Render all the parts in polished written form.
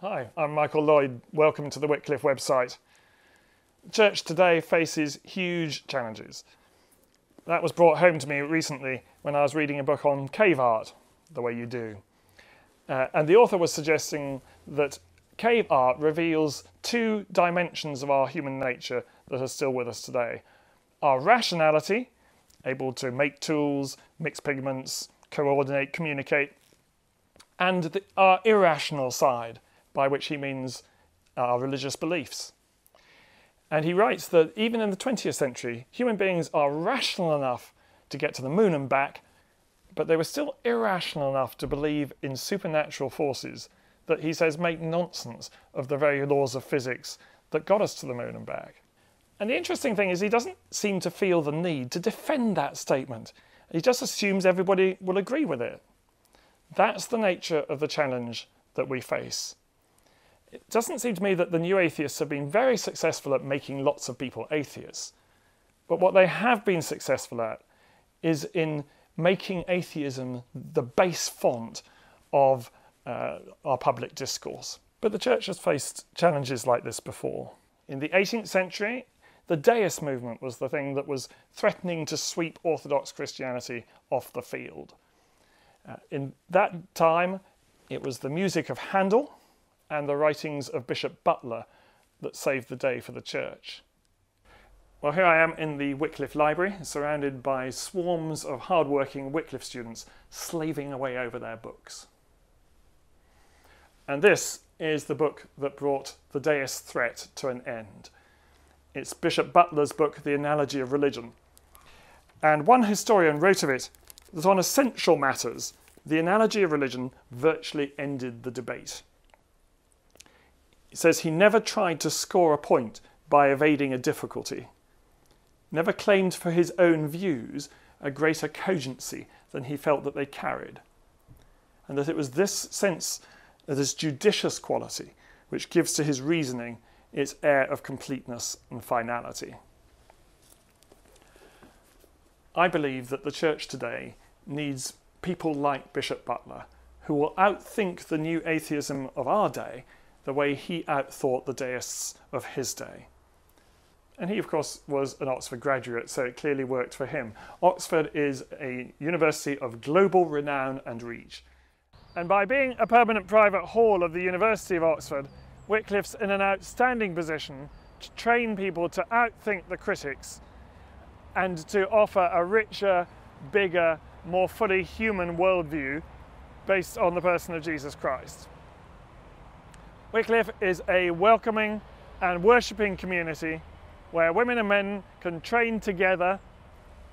Hi, I'm Michael Lloyd. Welcome to the Wycliffe website. The church today faces huge challenges. That was brought home to me recently when I was reading a book on cave art, The Way You Do. And the author was suggesting that cave art reveals two dimensions of our human nature that are still with us today. Our rationality, able to make tools, mix pigments, coordinate, communicate, and our irrational side, by which he means our religious beliefs. And he writes that even in the 20th century, human beings are rational enough to get to the moon and back, but they were still irrational enough to believe in supernatural forces that he says make nonsense of the very laws of physics that got us to the moon and back. And the interesting thing is he doesn't seem to feel the need to defend that statement. He just assumes everybody will agree with it. That's the nature of the challenge that we face. It doesn't seem to me that the new atheists have been very successful at making lots of people atheists. But what they have been successful at is in making atheism the base font of our public discourse. But the church has faced challenges like this before. In the 18th century, the deist movement was the thing that was threatening to sweep Orthodox Christianity off the field. In that time, it was the music of Handel and the writings of Bishop Butler that saved the day for the church. Well, here I am in the Wycliffe Library, surrounded by swarms of hard-working Wycliffe students slaving away over their books. And this is the book that brought the deist threat to an end. It's Bishop Butler's book, The Analogy of Religion. And one historian wrote of it that on essential matters, the analogy of religion virtually ended the debate. He says he never tried to score a point by evading a difficulty, never claimed for his own views a greater cogency than he felt that they carried, and that it was this sense of this judicious quality which gives to his reasoning its air of completeness and finality. I believe that the church today needs people like Bishop Butler, who will outthink the new atheism of our day the way he outthought the deists of his day. And he, of course, was an Oxford graduate, so it clearly worked for him. Oxford is a university of global renown and reach. And by being a permanent private hall of the University of Oxford, Wycliffe's in an outstanding position to train people to outthink the critics and to offer a richer, bigger, more fully human worldview based on the person of Jesus Christ. Wycliffe is a welcoming and worshipping community where women and men can train together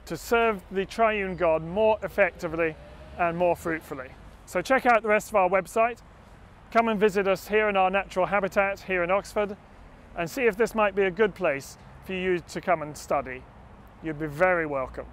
to serve the triune God more effectively and more fruitfully. So check out the rest of our website, come and visit us here in our natural habitat here in Oxford, and see if this might be a good place for you to come and study. You'd be very welcome.